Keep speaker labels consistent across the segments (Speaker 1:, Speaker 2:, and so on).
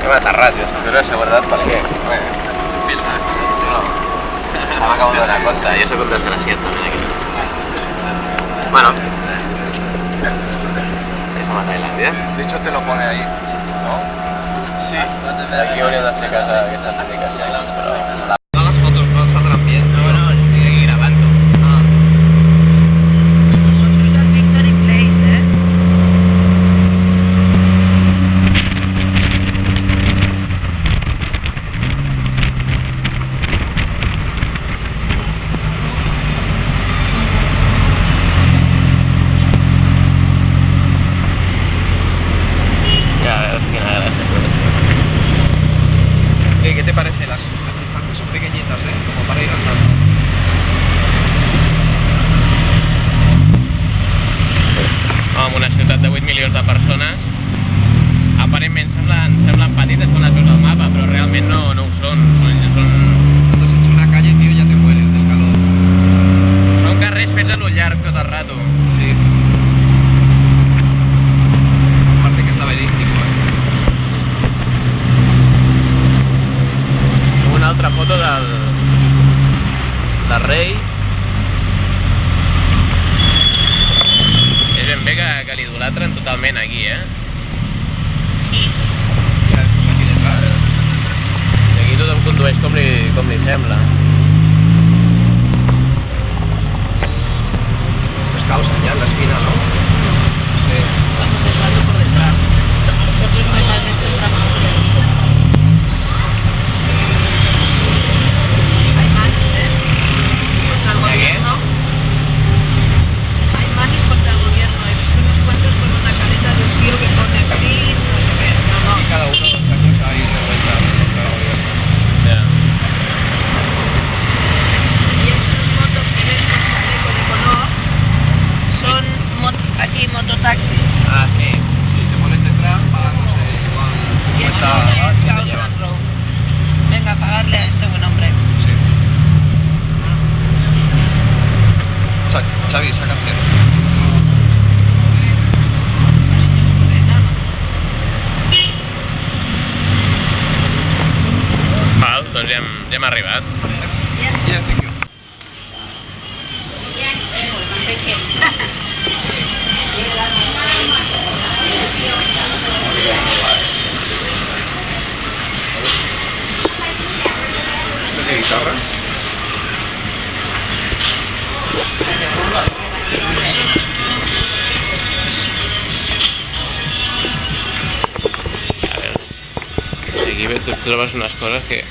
Speaker 1: m'ha aterrat, jo cinturó de seguretat per què? No, m'acabo de donar compte, jo soc un desgraciat també aquí. Bueno, eso a Tailandia.
Speaker 2: De hecho te lo pone ahí, ¿no?
Speaker 1: Sí. Aquí hauríem de fer cas a aquestes indicacions, però...
Speaker 2: Las fotos no saldrán bien.
Speaker 1: No, estic aquí grabando.
Speaker 3: Victory Place,
Speaker 1: Ya, es que nada, gracias.
Speaker 2: ¿Qué te parece? Las distancias son pequeñitas, como para ir andando.
Speaker 1: En una ciutat de 8 milions de persones, aparentment semblen petites quan es veus al mapa, però realment no ho són.
Speaker 2: Cuando has hecho una calle, tío, ya te mueres del calor.
Speaker 1: Són carrers fets a lo llarg tot el rato.
Speaker 2: Sí. Aparte que es laberíntico,
Speaker 1: Una altra foto del rei. És ben bé que l'idolatren totalment aquí,
Speaker 2: Ya es aquí detrás.
Speaker 1: I aquí tothom condueix com li sembla.
Speaker 2: Pues causa ya en la esquina, ¿no? Sí.
Speaker 3: vamos entrando por detrás. Nosotros normalmente entramos por el piso. Hay más, contra el gobierno. Hay más contra el gobierno. He visto unos cuantos con una careta de un tío que pone free, no sé qué. No.
Speaker 2: Y cada uno de los años ahí de vuelta contra el gobierno.
Speaker 1: Ja.
Speaker 3: Y esas motos que ves con chaleco de color son aquí mototaxis.
Speaker 1: Ah, sí.
Speaker 2: Si te pones detrás, pagas, no sé, igual
Speaker 3: Y esto
Speaker 2: 50
Speaker 3: es
Speaker 2: te llevan.
Speaker 3: Southern Road. Venga, a pagarle a este buen hombre.
Speaker 2: Sí. Xavi, esa canción.
Speaker 1: Val, doncs ja hem arribat.
Speaker 2: Yeah, thank you. ¿Esto es de guitarra?
Speaker 1: A veure, aquí ves, tu trobes unes coses que...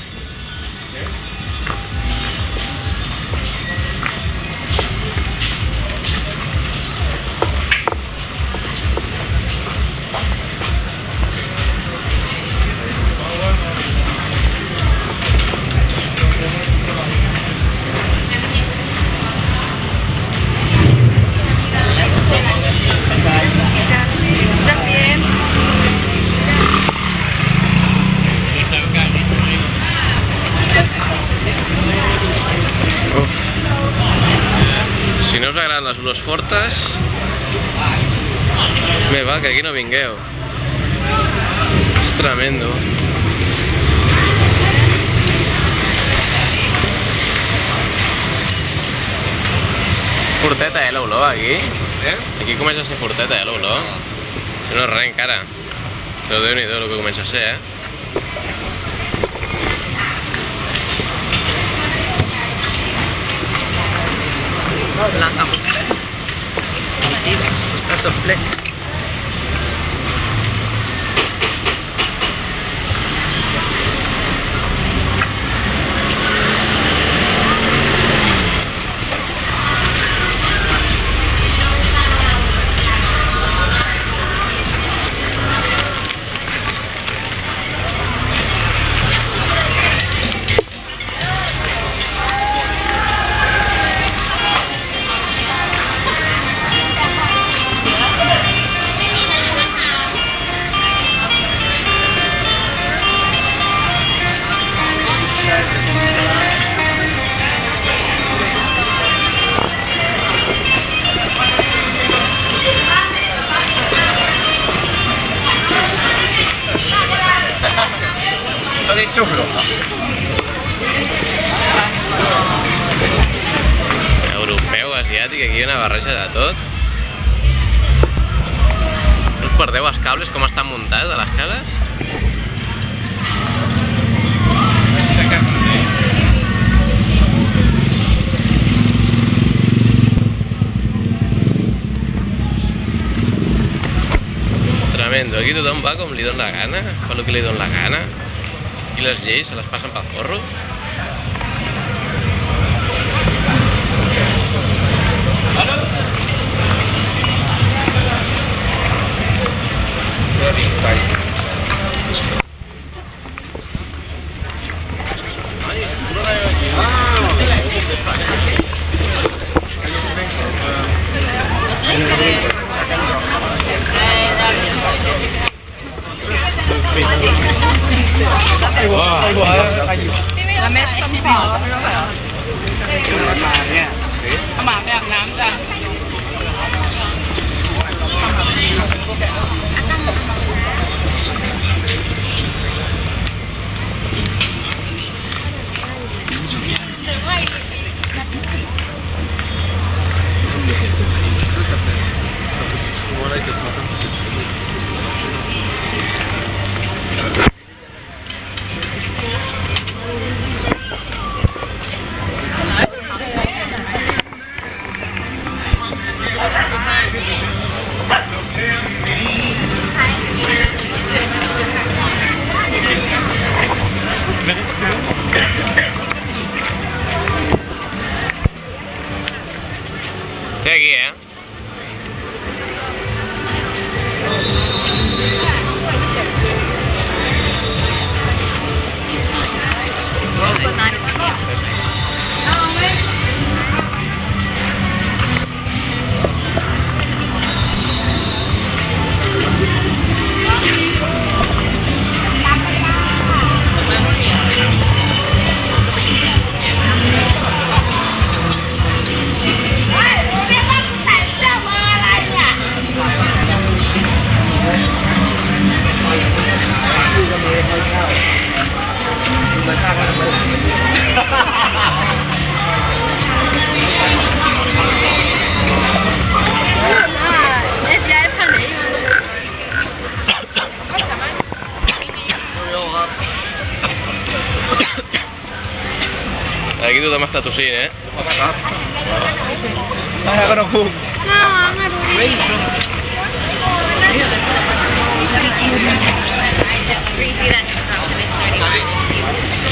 Speaker 3: También.
Speaker 1: Uf. Si no us agraden les olors fortes, bé, va, que aquí no vingueu. És tremendo. Forteta, l'olor, aquí? Aquí comença a ser forteta, l'olor. No és res encara. Però Déu-n'hi-do el que comença a ser,
Speaker 3: Blanca mujer. Está sople.
Speaker 1: els cables com estan muntats a les cases? Tremendo, aquí tothom va com li dona la gana, fa el que li dona la gana, i les lleis se les passen pel forro.
Speaker 3: La mésต้มเปล่าไม่รู้เหรอเอาหมาไปอาบน้ำจ้ะ
Speaker 1: Té aquí, Aquí tothom està tossint,
Speaker 2: que no puc.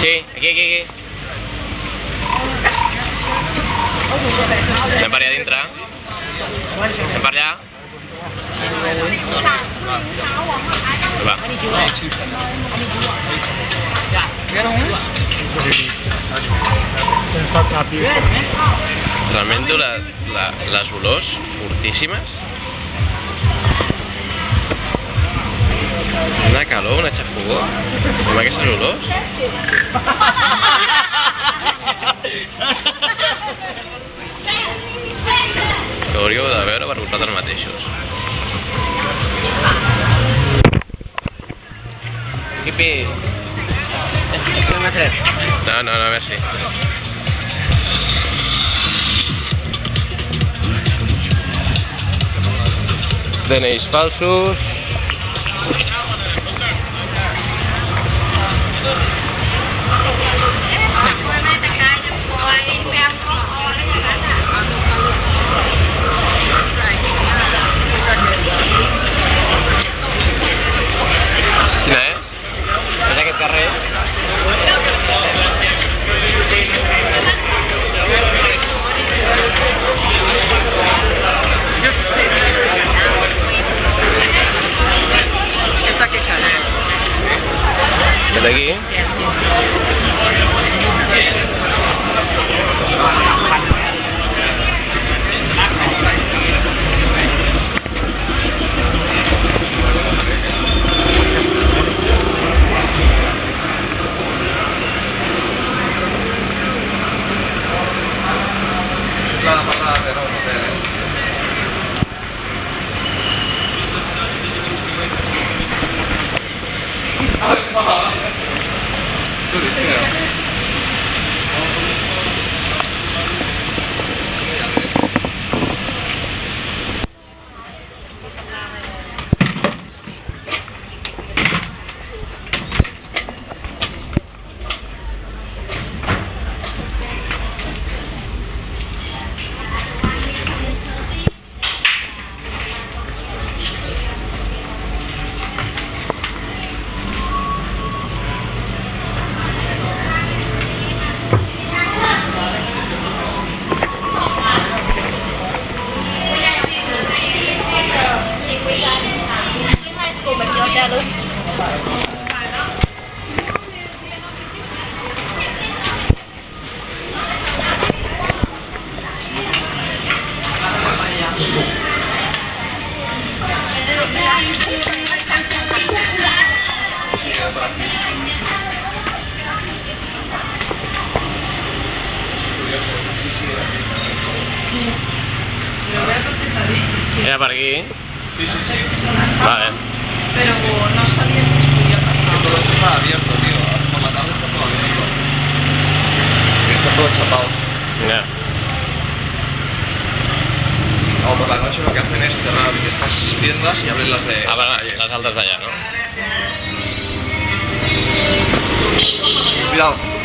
Speaker 1: Sí, aquí. Anem per allà dintre. Anem per allà. Va. Tremendo les olors fortíssimes. Una calor, una xafogó, amb aquestes olors. Que hauríeu de veure per vosaltres mateixos.
Speaker 2: Quipi.
Speaker 1: No, merci. DNIs falsos. Quina és? És aquest carrer? D'aquí? aquí.
Speaker 2: Sí, sí, sí.
Speaker 1: Vale.
Speaker 3: Pero no sabía si estudiar
Speaker 2: Que todo esto está abierto, tío. Por la tarde está todo abierto. Está todo chapado.
Speaker 1: Ya.
Speaker 2: O por la noche lo que hacen es cerrar estas tiendas y abren las de...
Speaker 1: Ah, vale, las altas de allá, ¿no?
Speaker 2: Cuidado.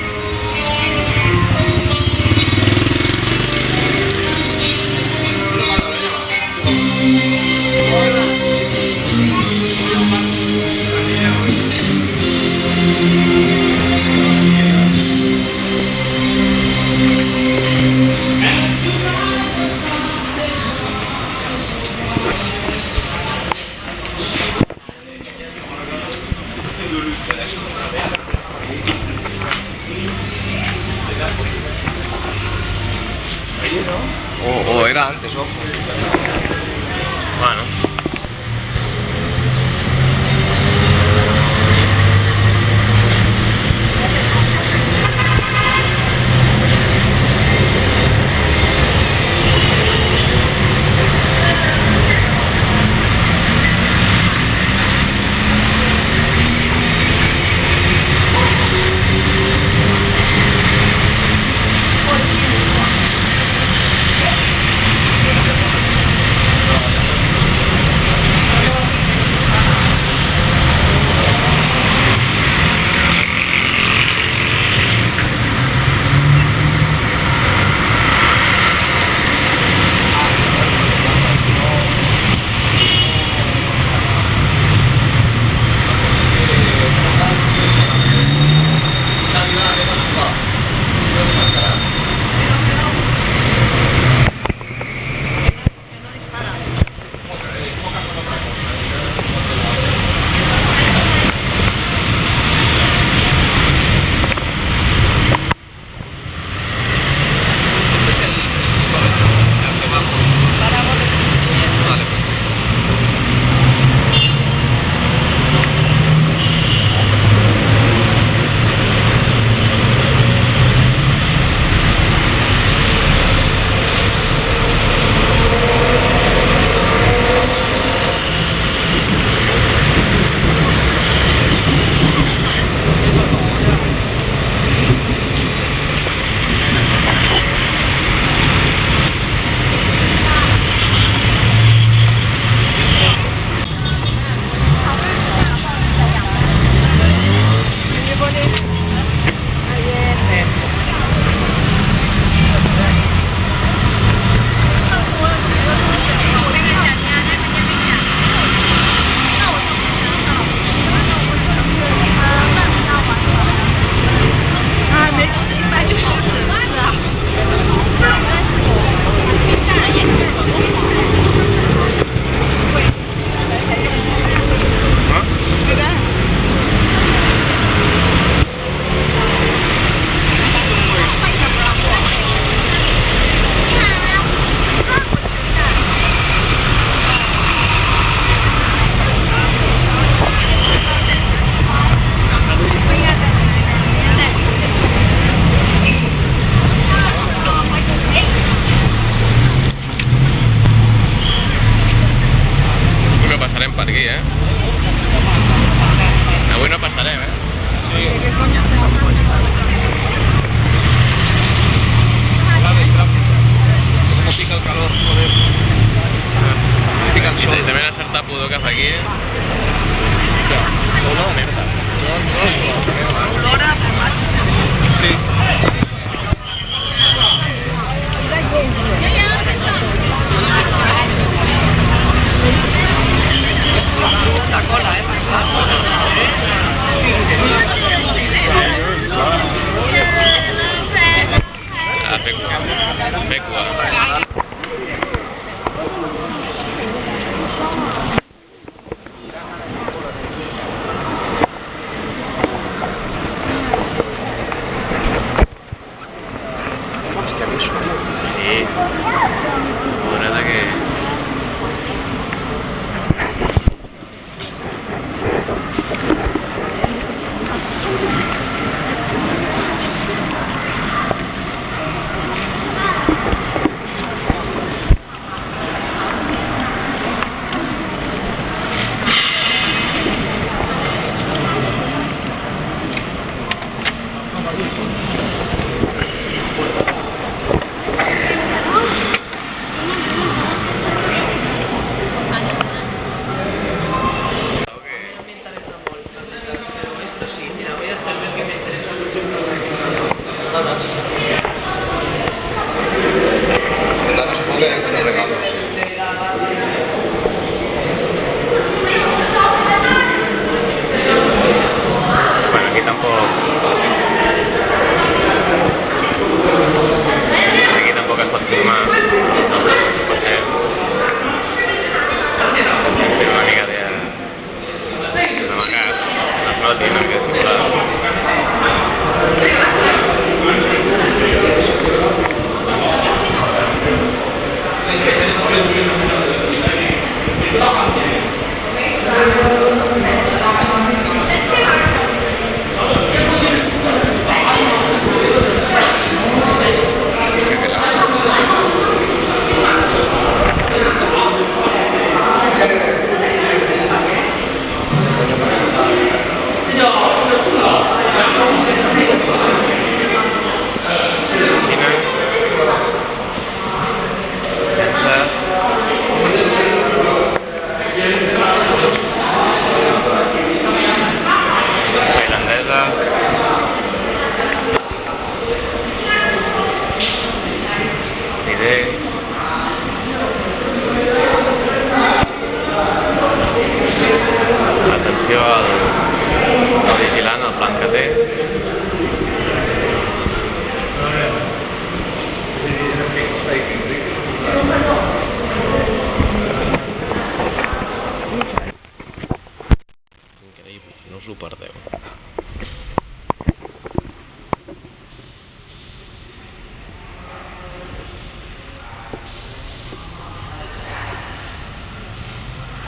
Speaker 2: O era antes, ojo.
Speaker 1: Bueno.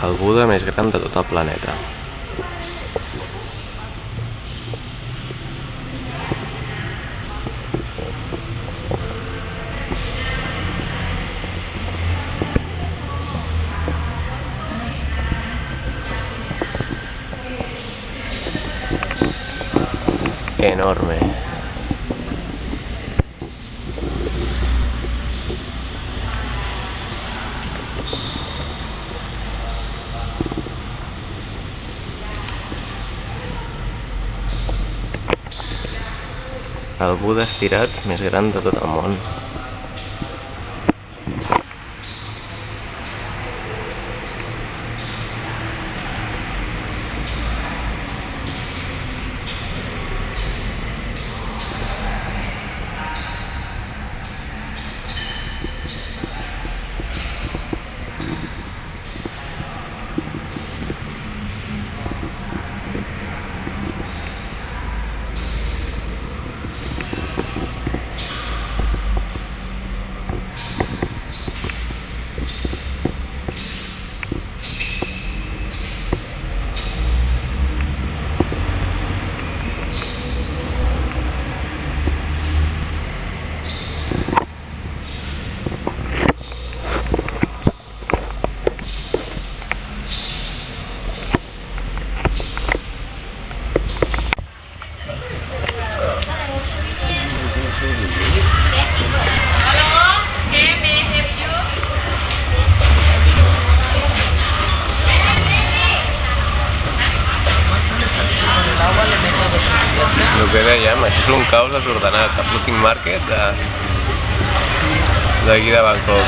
Speaker 1: El Buda més gran de tot el planeta. Enorme. El Buda estirat més gran de tot el món. Que dèiem, això és un caos desordenat, a Floating Market d'aquí de Bangkok.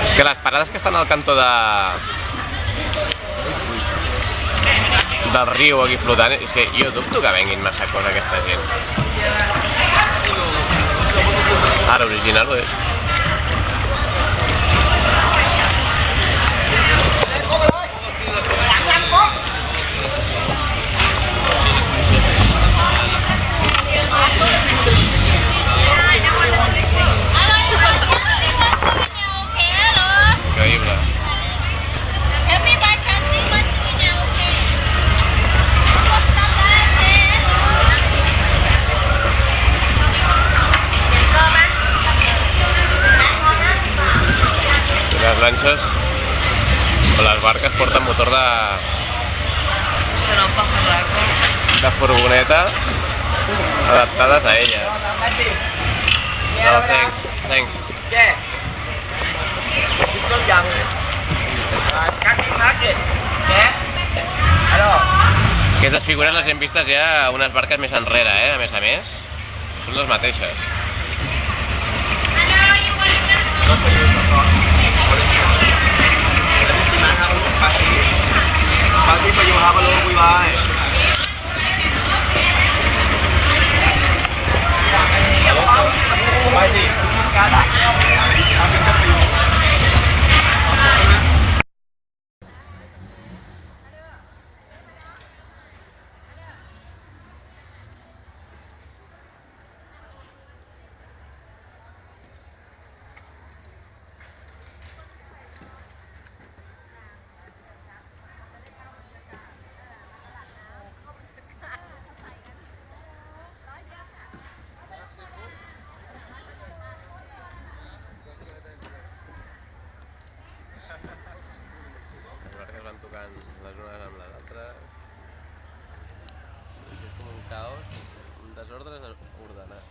Speaker 1: És que les parades que estan al cantó del riu aquí flotant, és que jo dubto que venguin massa cosa aquesta gent. Ara, original ho és. Increïble. Les lanxes o les barques porten motor de furgoneta adaptades a elles. No, thanks. Aquestes figures les hem vistes ja a unes barques més enrere, a més. Són les mateixes. Les barques van tocant les unes amb les altres. És com un caos, un desordre ordenat.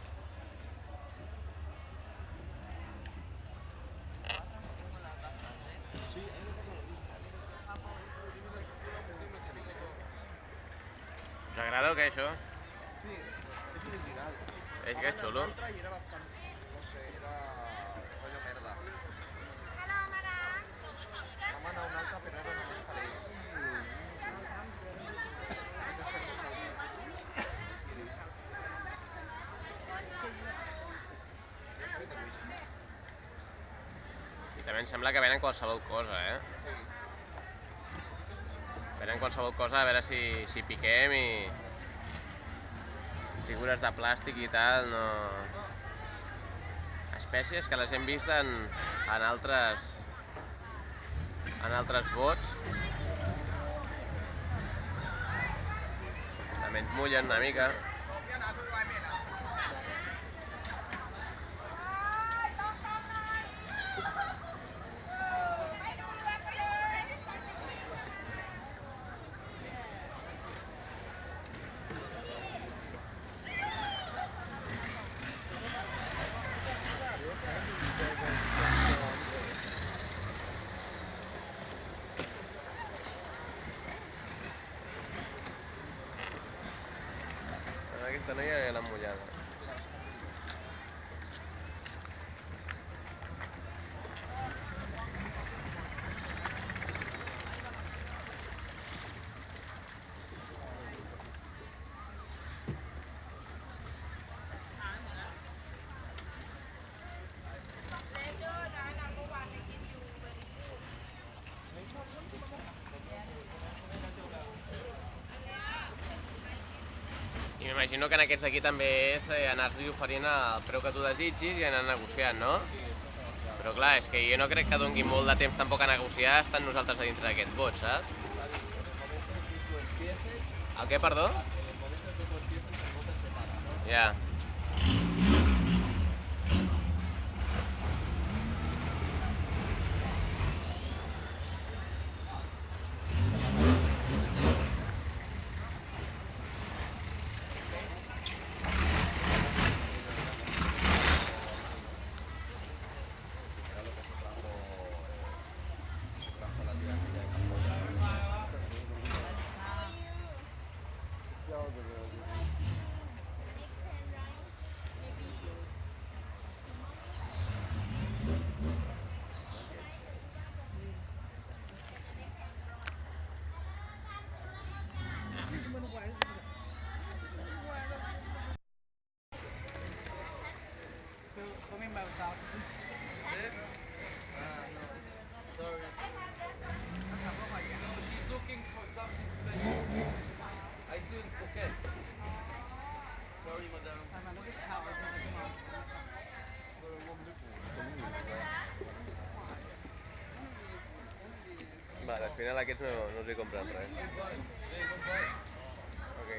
Speaker 1: Us agrada o què, això?
Speaker 2: Sí, és original.
Speaker 1: És que és xulo.
Speaker 2: I era bastant, no sé, era rotllo merda. Vam anar a un altre, però era només calés.
Speaker 1: I també em sembla que venen qualsevol cosa,
Speaker 2: Sí.
Speaker 1: Venen qualsevol cosa a veure si piquem i... figures de plàstic i tal, no... Espècies que les hem vist en altres bots. També ens mullen una mica. Aquesta noia ja l'han mullada. I m'imagino que en aquests d'aquí també és anar-li oferint el preu que tu desitgis i anar negociant, no? Però clar, és que jo no crec que doni molt de temps tampoc a negociar estant nosaltres a dintre d'aquest bot, saps? El què, perdó? Ja. Vale, al final aquests no els hi compren res. Ok.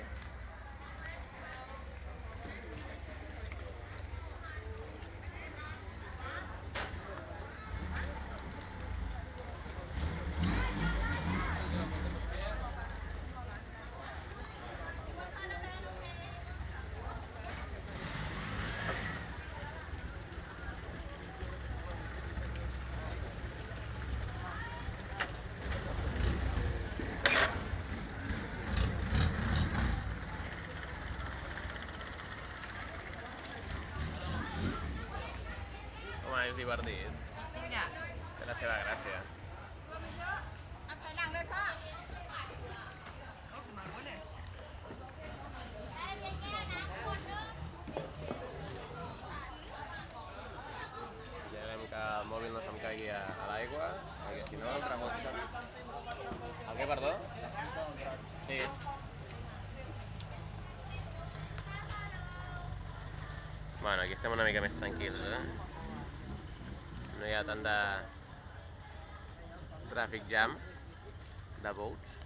Speaker 1: Home, és divertit. Té la seva gràcia. Esperem que el mòbil no se'm caigui a l'aigua, perquè si no em remolxa. El què, perdó? Sí. Bueno, aquí estem una mica més tranquils, No hi ha tant de tràfic jam de boats.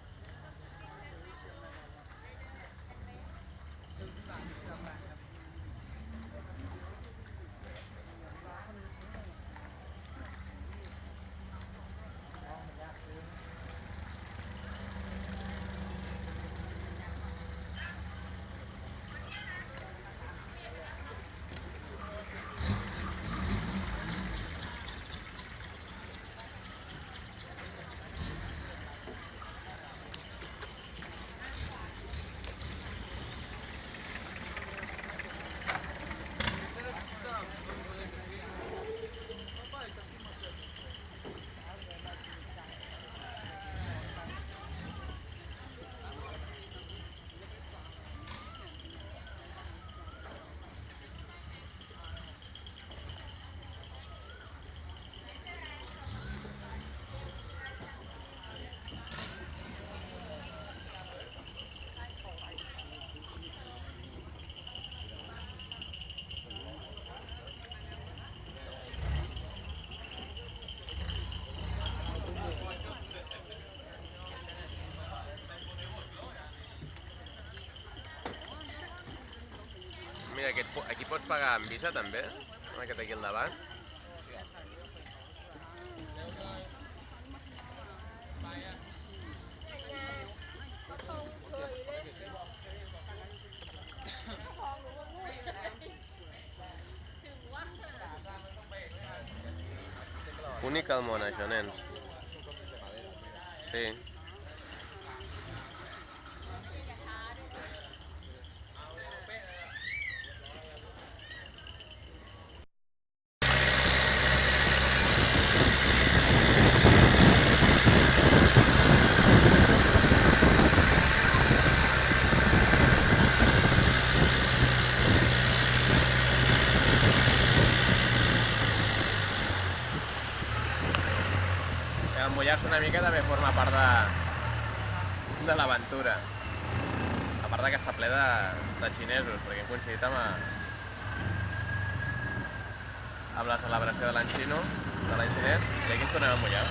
Speaker 1: Mira, aquí pots pagar amb Visa també, aquest aquí al davant. Únic al món, això, nens. Sí. Mullar-se una mica també forma part de l'aventura. A part que està ple de xinesos, perquè hem coincidit amb la celebració de l'any xino, de l'any xinès, i aquí ens tornem a mullar.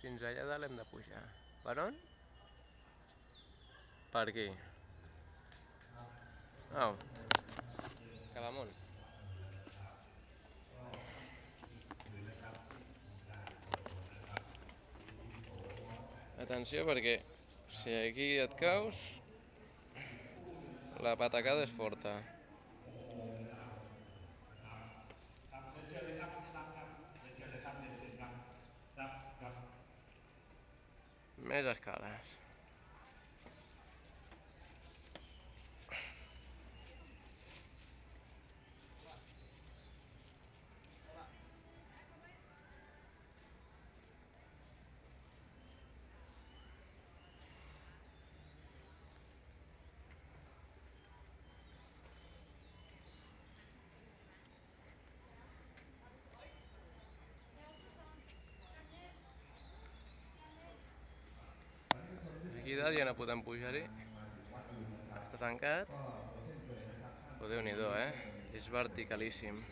Speaker 1: Fins allà dalt hem de pujar. Per on? Per aquí. Au. Cap amunt. Atenció perquè si aquí et caus, la patacada és forta. Més escales. Aquí dalt ja no podem pujar-hi. Està tancat. Però Déu-n'hi-do, És verticalíssim.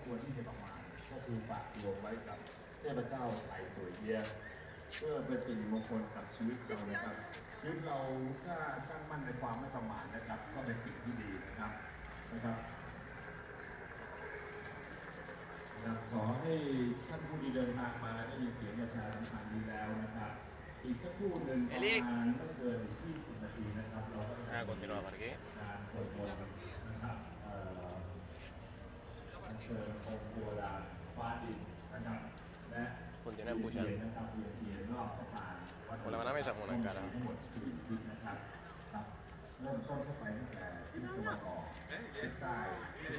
Speaker 4: ควรที่จะประมาทก็คือฝากดวงไว้กับเทพเจ้าไถ่สวยเยียเพื่อเป็นสิ่งมงคลกับชีวิตเรานะครับชีวิตเราถ้าตั้งมั่นในความไม่ประมาทนะครับก็เป็นสิ่งที่ดีนะครับขอให้ท่านผู้ที่เดินทางมาได้ยินเสียงประชาสัมพันธ์ดีแล้วนะครับอีกสักครู่หนึ่งประมาณไม่เกิน20 นาทีนะครับเราก็จะการสวดมนต์นะครับอัญเชิญองค์บัวดาฟ้าดินนะครับและ
Speaker 1: Continuem pujant. Una mà més amunt encara.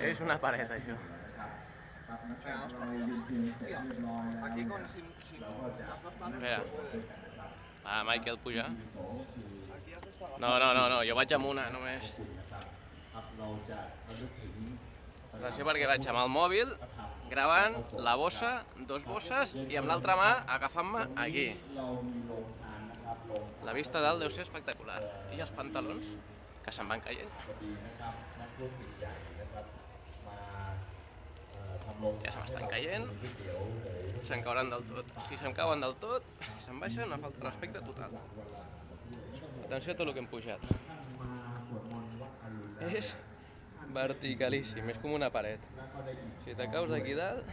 Speaker 1: És una paret, això. Espera. Ah, Michael, puja. No, jo vaig amb una, només. Atenció perquè vaig amb el mòbil gravant la bossa, 2 bosses i amb l'altra mà agafant-me aquí. La vista dalt deu ser espectacular. I els pantalons, que se'n van caient. Ja se m'estan caient, se'n cauran del tot. Si se'm cauen del tot, se'n baixen, una falta de respecte total. Atenció a tot el que hem pujat. És verticalíssim, és com una paret. Si te caus d'aquí dalt...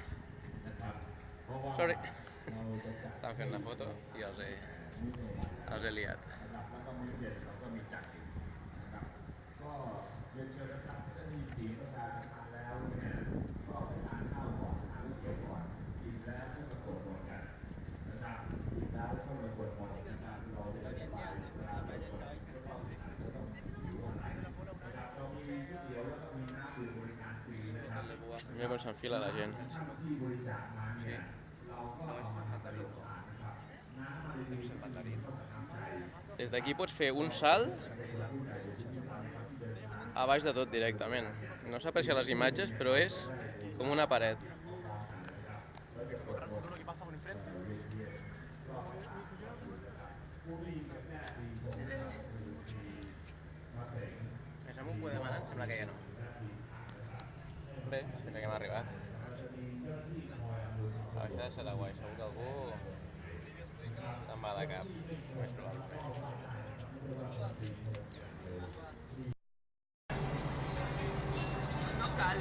Speaker 1: Sorry. Estan fent la foto i els he liat. Mira com s'enfila la gent. Sí. Des d'aquí pots fer un salt a baix de tot directament. No s'aprecia les imatges, però és com una paret. Més amunt podem anar? Em sembla que ja no. Bé, fins que hem arribat. La baixada serà guai, segur que algú se'n va de cap, més probablement.
Speaker 3: No cal,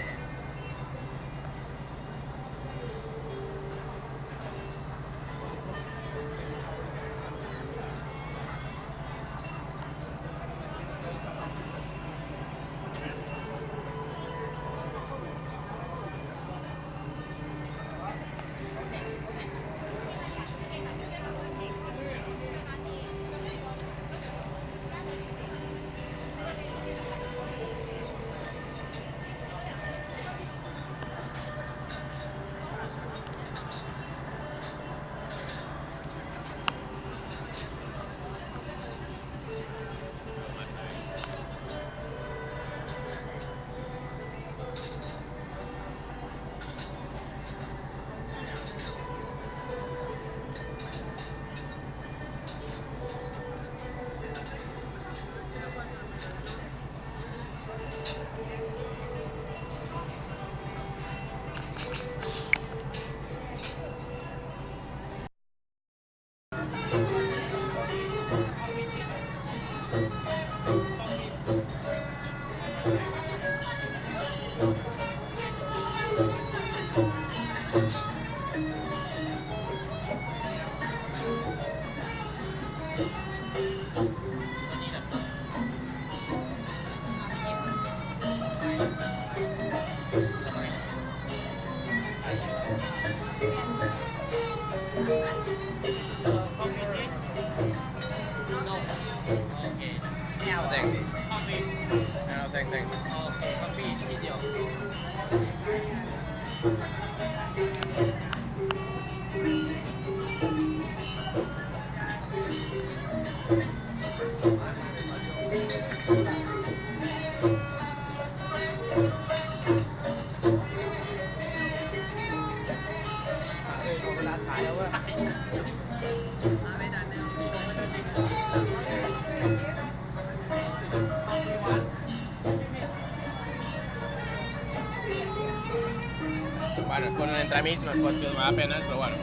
Speaker 1: Bueno, es posen entremig, no es pot filmar apenas, però bueno.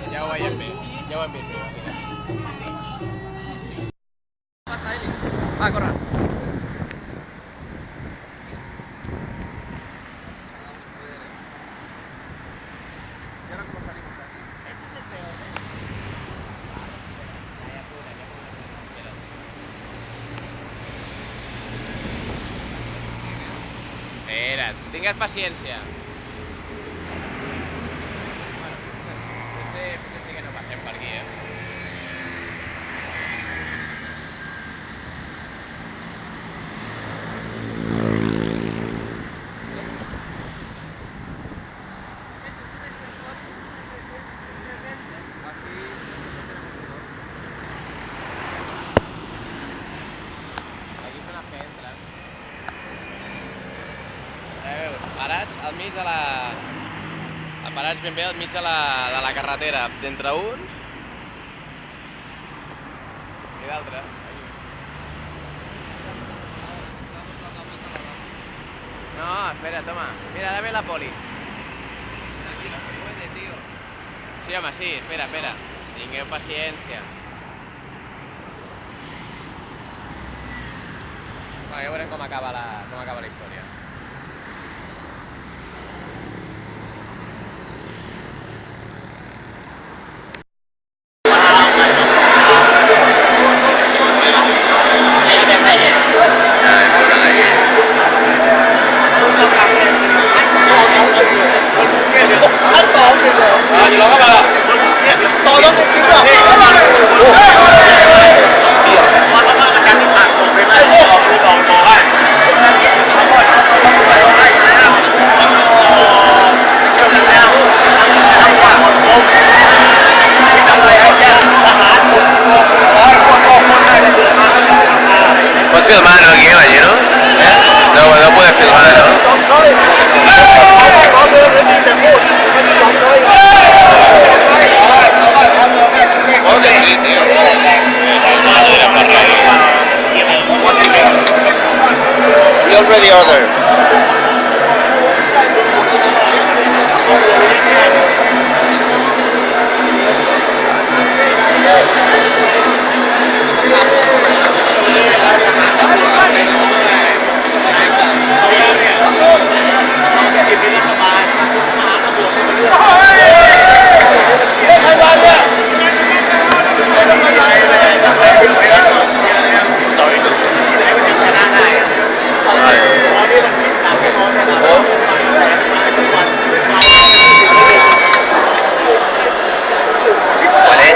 Speaker 1: Ja ho veiem bé, ja ho hem vist bé, bàsicament. Va, corre.
Speaker 3: Este es el peor, ¿eh?
Speaker 1: Espera, tingues paciència. Bueno, potser sí que no passem per aquí, Aquí són els que entren. Parats al mig de la... Parats ben bé al mig de la carretera, d'entre uns i d'altres. No, espera, toma. Mira, ara ve la poli.
Speaker 2: Aquí no se puede, tío.
Speaker 1: Sí, home, sí, espera, espera. Tingueu paciència. Va, ja veurem com acaba la història. Pots filmar, no, aquí, imagino? No puedes filmar, ¿no? Sí, tío. We already ordered. ¿Cuál es?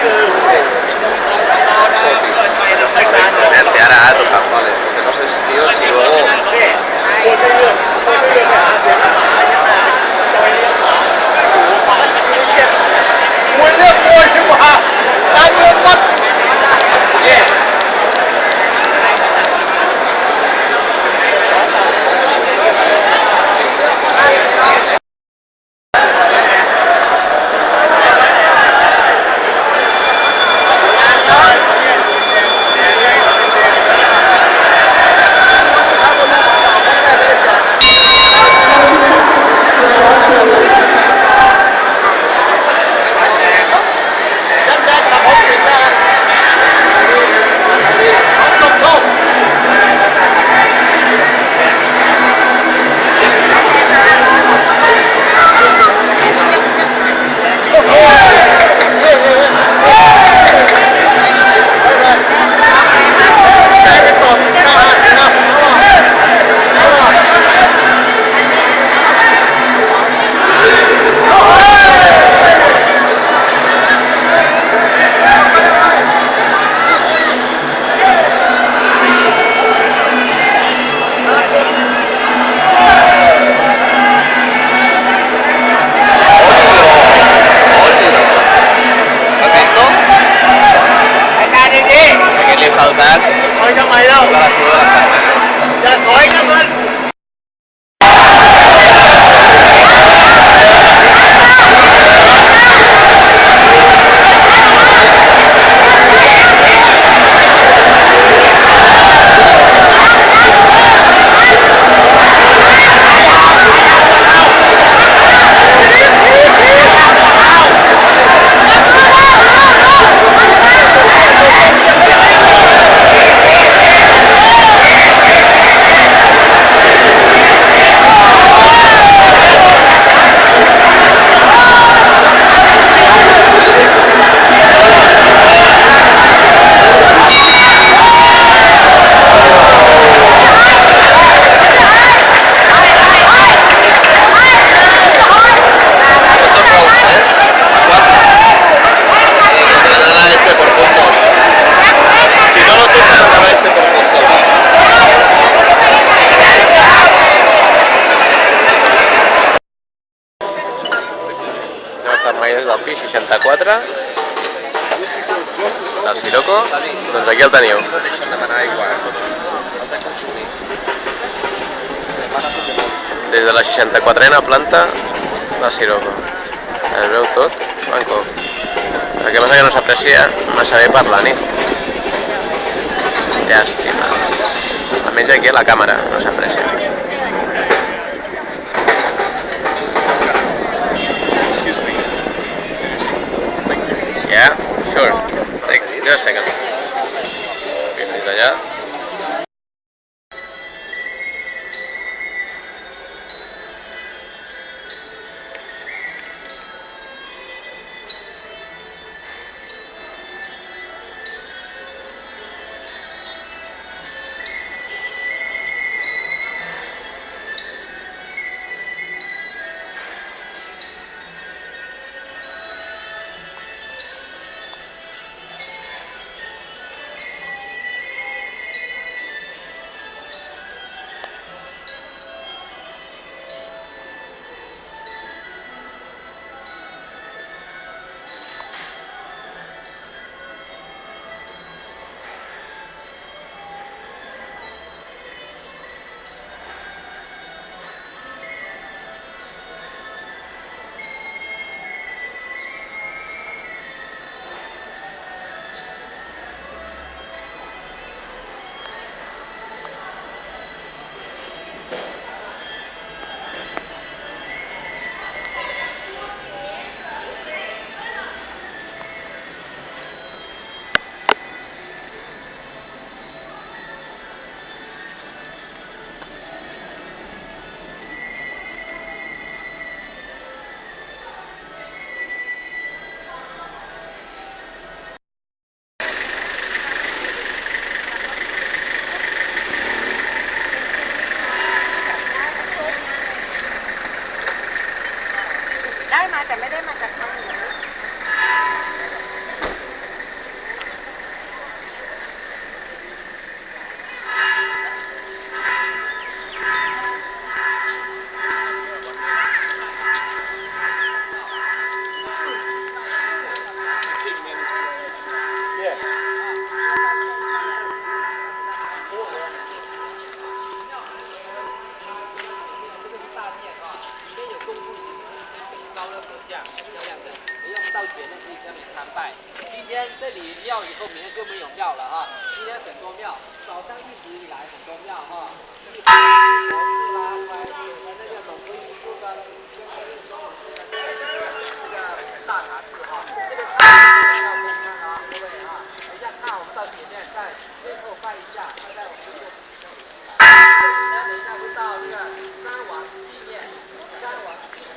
Speaker 1: Pi 64 del Sirocco, doncs aquí el teniu.
Speaker 2: No deixen demanar aigua, has de consumir.
Speaker 1: Des de la 64a planta del Sirocco. Es veu tot, manco. El que passa que no s'aprecia massa bé per la nit. Llàstima. Almenys aquí a la càmera no s'aprecia.
Speaker 2: Excuse me.
Speaker 1: Yeah, sure. Just a second. Fins allà.
Speaker 3: ได้มาแต่ไม่ได้มาจากทางนี้
Speaker 5: 今天这里庙以后明天就没有庙了哈，今天很多庙，早上一直以来很多庙哈，这个总归一部分，这个大茶室哈，这个茶室要公看啊，各位啊，等一下看我们到前面在最后拜一下，在我们这个等一下就到这个三王纪念，三王的纪念。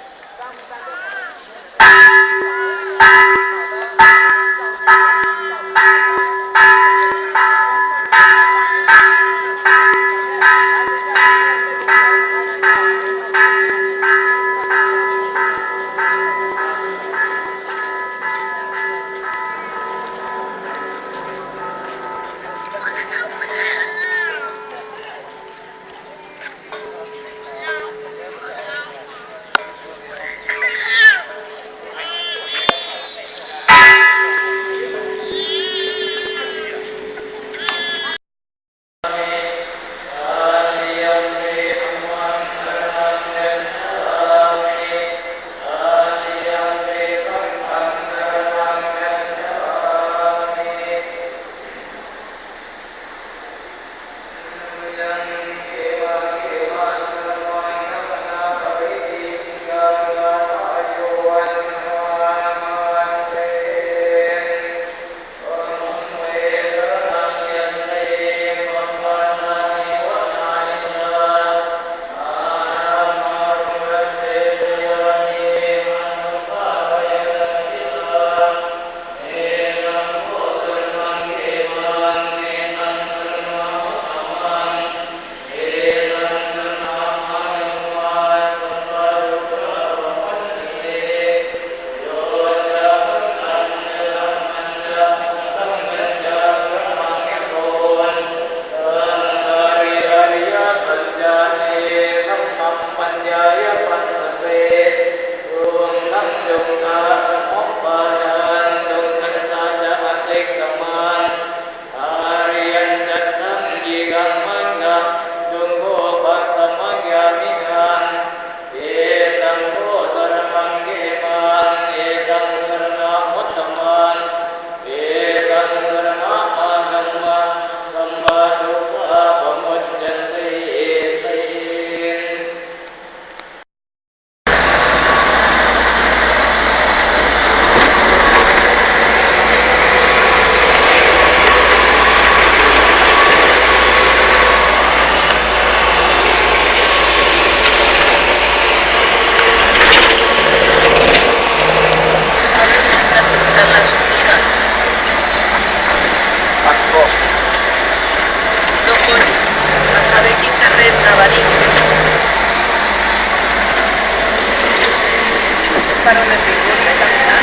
Speaker 3: para donde fuimos, caminar.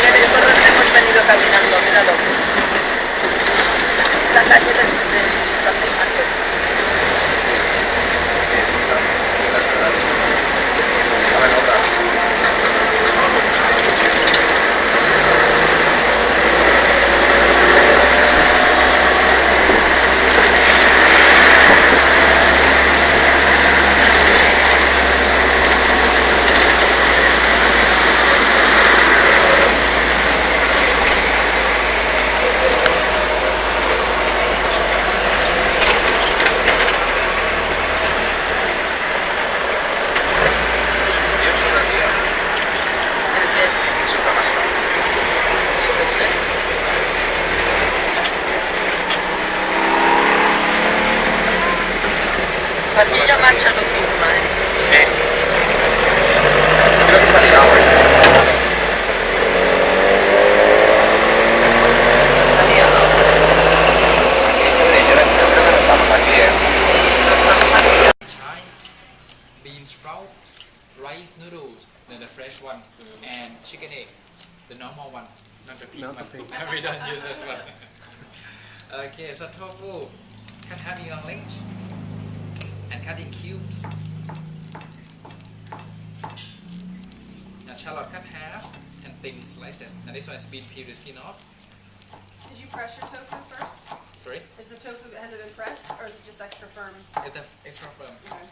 Speaker 3: Mira por donde hemos venido caminando, míralo. Es la calle del Sunday Market. Partida marcha nocturna,
Speaker 1: Sí.
Speaker 2: Creo que se ha ligado esto.
Speaker 3: No salía, ¿no?
Speaker 2: Yo creo que no estamos aquí,
Speaker 3: No estamos aquí.
Speaker 5: Chai, bean sprout, rice noodles, the fresh one, and chicken egg, the normal one, not the pink one. We don't use this one. Okay, so tofu, cut half in long lengths and cut in cubes. Now shallot cut half and thin slices. Now this one has been peeled the skin off.
Speaker 6: Did you press your tofu first?
Speaker 5: Sorry,
Speaker 6: Is the tofu, has it been pressed or is it just extra firm?
Speaker 5: it's the extra firm.
Speaker 6: Okay.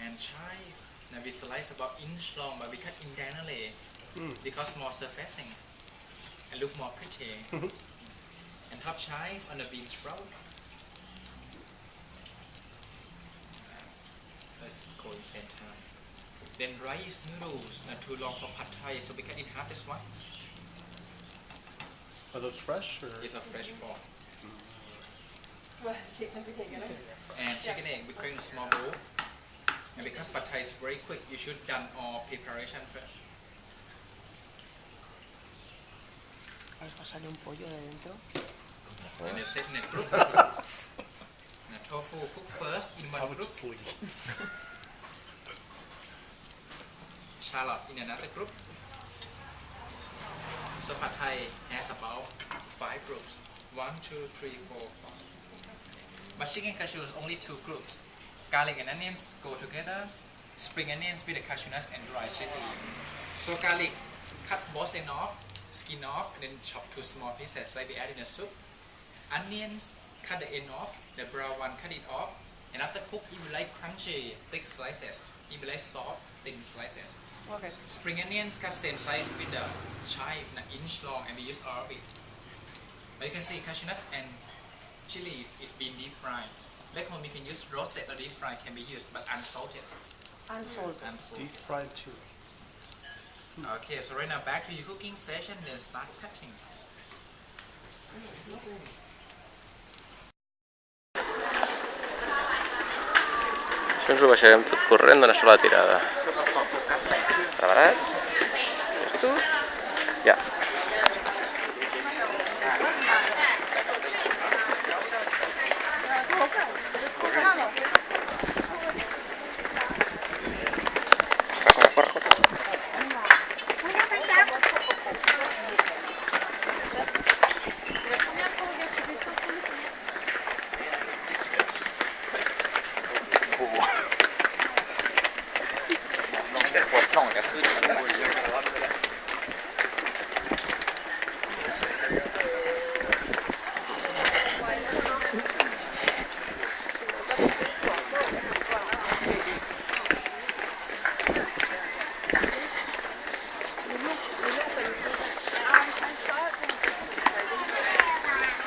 Speaker 5: And chive. Now we slice about inch long, but we cut in diagonally because more surfacing and look more pretty. And top chive on the bean sprout. Let's go in same time. Then rice noodles, not too long for pad thai, so we cut in half this ones.
Speaker 7: Are those fresh or?
Speaker 5: It's a fresh form.
Speaker 6: Well, because we can't get it.
Speaker 5: And chicken egg, we create in small bowl. And because pad thai is very quick, you should done all preparation first.
Speaker 3: Vamos a pasarle un pollo de dentro.
Speaker 5: And then set in a group. Now tofu cook first in
Speaker 7: I
Speaker 5: one
Speaker 7: would
Speaker 5: group.
Speaker 7: just leave.
Speaker 5: Shallot in another group. So pad thai has about 5 groups. 1, 2, 3, 4, 5. But chicken cashew is only 2 groups. Garlic and onions go together. Spring onions with the cashew nuts and dry chilies. So garlic, cut both end off, skin off, and then chop to small pieces like we add in the soup. Onions, cut the end off, the brown one cut it off. And after cook, if you like crunchy, thick slices. If you like soft, thin slices.
Speaker 6: Okay.
Speaker 5: Spring onions cut same size with the chive, an inch long, and we use all of it. But you can see cashew nuts and chilies is being deep fried. Back home you can use roasted or deep fried can be used, but unsalted.
Speaker 3: Unsalted.
Speaker 5: Unsalted.
Speaker 7: Deep fried too.
Speaker 5: Okay, so right now back to your cooking session, then start cutting.
Speaker 1: Això ens ho baixarem tot corrent d'una sola tirada. Preparats? Llestos? Ja. Corre, corre, corre.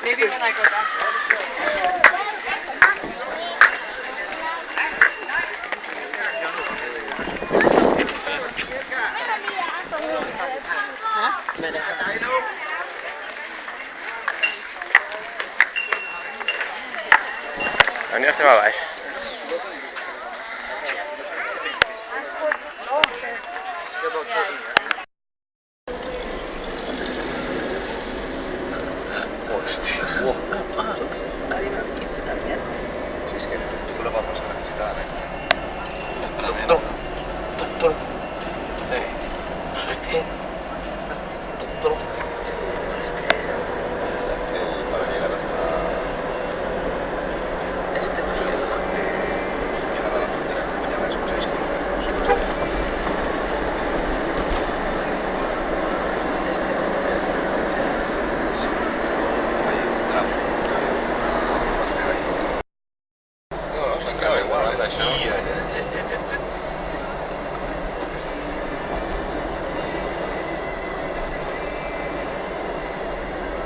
Speaker 3: Maybe when I go back.
Speaker 1: Anirem estem a baix. Molt
Speaker 2: Hostia.
Speaker 3: Hay una bikini también.
Speaker 2: Si es que tú lo vamos a necesitar,
Speaker 1: Ostres,
Speaker 2: Doctor.
Speaker 1: Sí.
Speaker 2: Doctor. Para llegar hasta...
Speaker 3: Este no llega.
Speaker 2: Llegar a la frontera. Mañana es 6 kilómetros.
Speaker 3: Este no toca.
Speaker 2: Sí. Hay un tramo. Una frontera y todo. No, s'han quedat igual, això.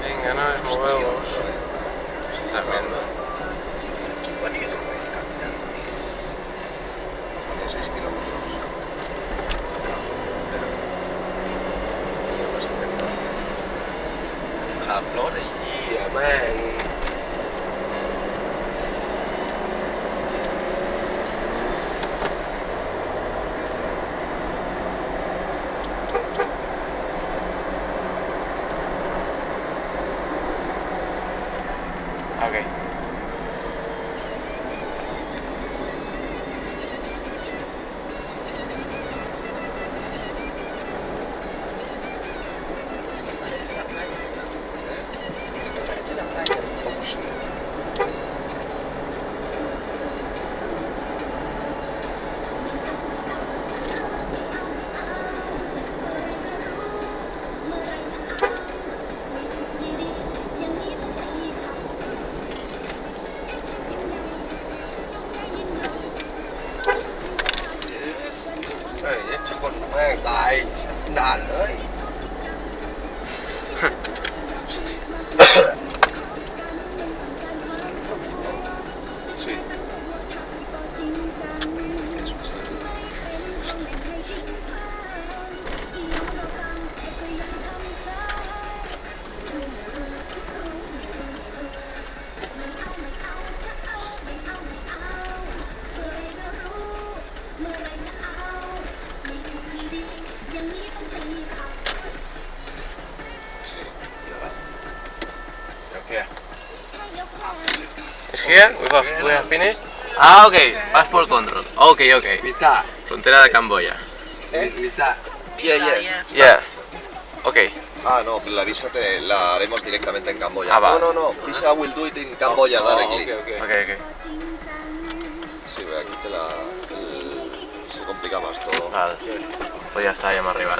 Speaker 1: Venga, no nos movemos. Es tremendo.
Speaker 3: Aquí ponía ese capitán también.
Speaker 2: Ponía 6 kilómetros. Pero... Pues empezó.
Speaker 1: Cabrón, yeah, man. Okay.
Speaker 3: Parece la playa. Esto parece la playa.
Speaker 2: ¿Cómo sí?
Speaker 1: Trời, chắc con mang tài đàn đấy.
Speaker 2: Sí. Eso sí. Sí. ¿Y ahora?
Speaker 1: Okay. Is here? We have finished? Ah, okay. Passport control. Okay, okay.
Speaker 2: Mitad.
Speaker 1: Frontera de Camboya.
Speaker 2: Mitad. Yeah.
Speaker 1: Yeah. Okay.
Speaker 2: Ah, no, la visa la haremos directamente en Camboya.
Speaker 1: Ah, va.
Speaker 2: No. Visa will do it in Camboya directly.
Speaker 1: Okay.
Speaker 2: Sí, aquí se complica más todo.
Speaker 1: Vale. Pues ya está, ya hemos arribat.